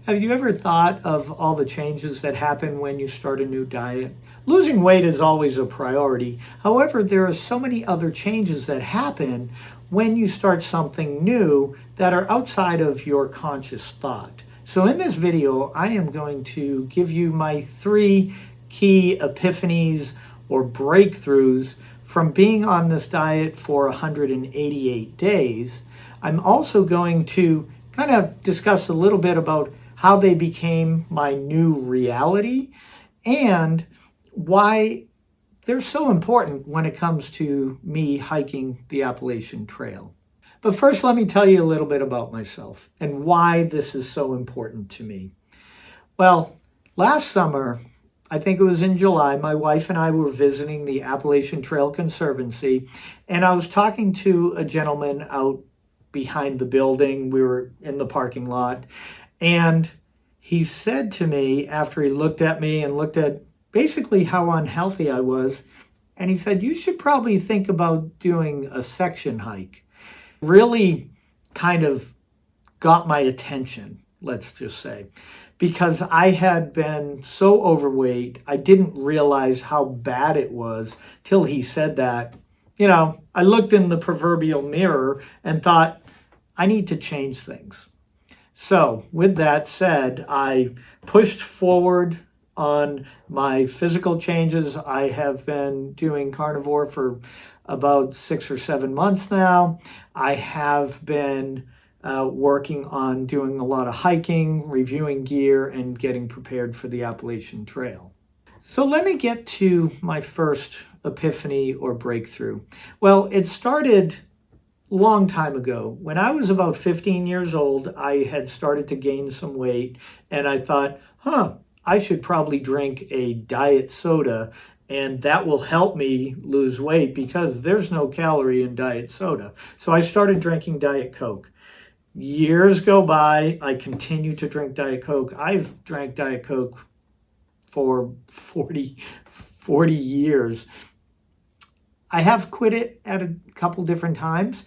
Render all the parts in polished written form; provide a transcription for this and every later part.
Have you ever thought of all the changes that happen when you start a new diet? Losing weight is always a priority. However, there are so many other changes that happen when you start something new that are outside of your conscious thought. So in this video, I am going to give you my 3 key epiphanies or breakthroughs from being on this diet for 188 days. I'm also going to kind of discuss a little bit about how they became my new reality and why they're so important when it comes to me hiking the Appalachian Trail. But first, let me tell you a little bit about myself and why this is so important to me. Well, last summer, I think it was in July, my wife and I were visiting the Appalachian Trail Conservancy, and I was talking to a gentleman out behind the building. We were in the parking lot, and he said to me, after he looked at me and looked at basically how unhealthy I was, and he said, "You should probably think about doing a section hike." Really kind of got my attention, let's just say, because I had been so overweight. I didn't realize how bad it was till he said that. You know, I looked in the proverbial mirror and thought, I need to change things. So with that said, I pushed forward on my physical changes. I have been doing carnivore for about 6 or 7 months now. I have been working on doing a lot of hiking, reviewing gear, and getting prepared for the Appalachian Trail. So let me get to my first epiphany or breakthrough. Well, it started a long time ago. When I was about 15 years old, I had started to gain some weight, and I thought, I should probably drink a diet soda, and that will help me lose weight because there's no calorie in diet soda. So I started drinking Diet Coke. Years go by, I continue to drink Diet Coke. I've drank Diet Coke for 40 years. I have quit it at a couple different times,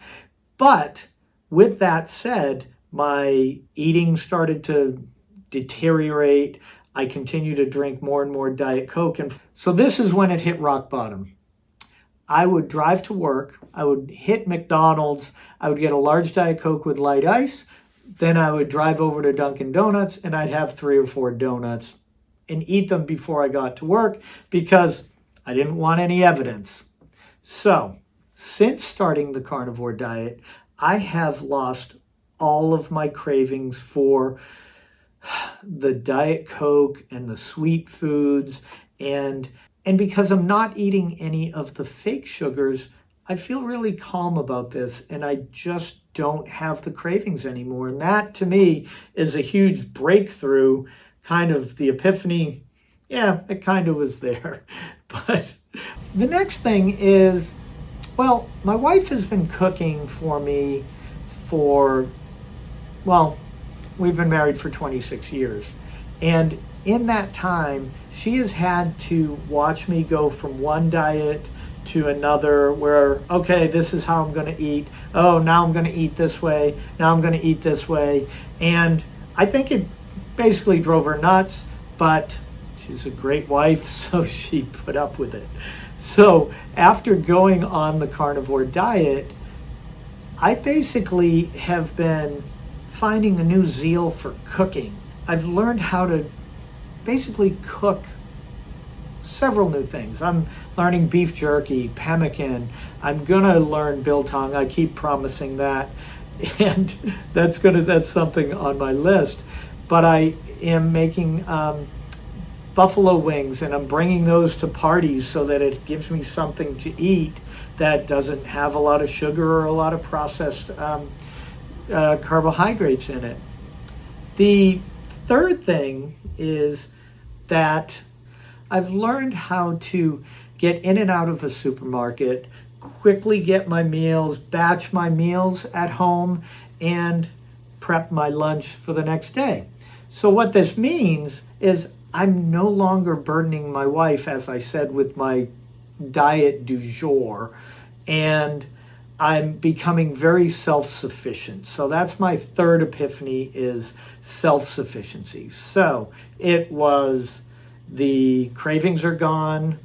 but with that said, my eating started to deteriorate. I continued to drink more and more Diet Coke, and so this is when it hit rock bottom. I would drive to work, I would hit McDonald's, I would get a large Diet Coke with light ice, then I would drive over to Dunkin' Donuts and I'd have 3 or 4 donuts and eat them before I got to work because I didn't want any evidence. So, since starting the carnivore diet, I have lost all of my cravings for the Diet Coke and the sweet foods, and because I'm not eating any of the fake sugars, I feel really calm about this, and I just don't have the cravings anymore. And that, to me, is a huge breakthrough, kind of the epiphany. Yeah, it kind of was there. But the next thing is, well, my wife has been cooking for me for, well, we've been married for 26 years. And in that time, she has had to watch me go from one diet to another where, okay, this is how I'm going to eat. Oh, now I'm going to eat this way. Now I'm going to eat this way. And I think it basically drove her nuts, but she's a great wife, so she put up with it. So after going on the carnivore diet, I basically have been finding a new zeal for cooking. I've learned how to basically cook several new things. I'm learning beef jerky, pemmican. I'm gonna learn biltong. I keep promising that, and that's something on my list. But I am making buffalo wings, and I'm bringing those to parties so that it gives me something to eat that doesn't have a lot of sugar or a lot of processed carbohydrates in it. The third thing is that I've learned how to get in and out of a supermarket, quickly get my meals, batch my meals at home, and prep my lunch for the next day. So what this means is I'm no longer burdening my wife, as I said, with my diet du jour, and I'm becoming very self-sufficient. So that's my third epiphany, is self-sufficiency. So it was the cravings are gone.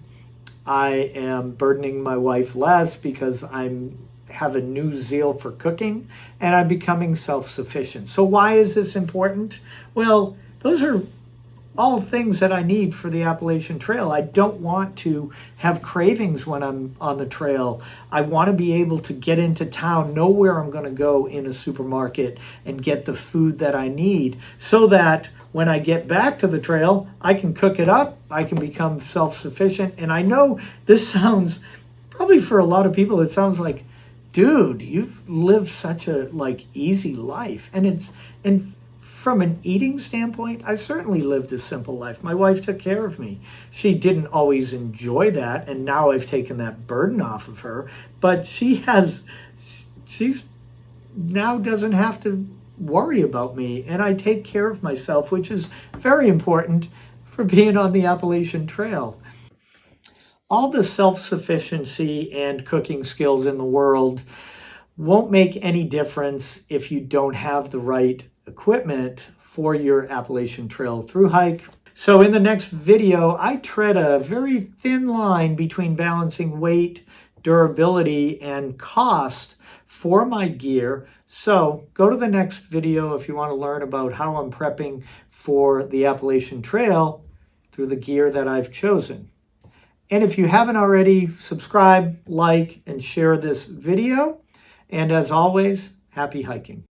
I am burdening my wife less because I'm have a new zeal for cooking, and I'm becoming self-sufficient. So why is this important? Well, those are all things that I need for the Appalachian Trail. I don't want to have cravings when I'm on the trail. I want to be able to get into town, know where I'm going to go in a supermarket, and get the food that I need, so that when I get back to the trail, I can cook it up, I can become self-sufficient. And I know this sounds, probably for a lot of people, it sounds like, dude, you've lived such a easy life. And from an eating standpoint, I certainly lived a simple life. My wife took care of me. She didn't always enjoy that, and now I've taken that burden off of her. But she's now doesn't have to worry about me, and I take care of myself, which is very important for being on the Appalachian Trail. All the self-sufficiency and cooking skills in the world won't make any difference if you don't have the right equipment for your Appalachian Trail Thru-Hike. So in the next video, I tread a very thin line between balancing weight, durability, and cost for my gear. So go to the next video if you want to learn about how I'm prepping for the Appalachian Trail through the gear that I've chosen. And if you haven't already, subscribe, like, and share this video. And as always, happy hiking.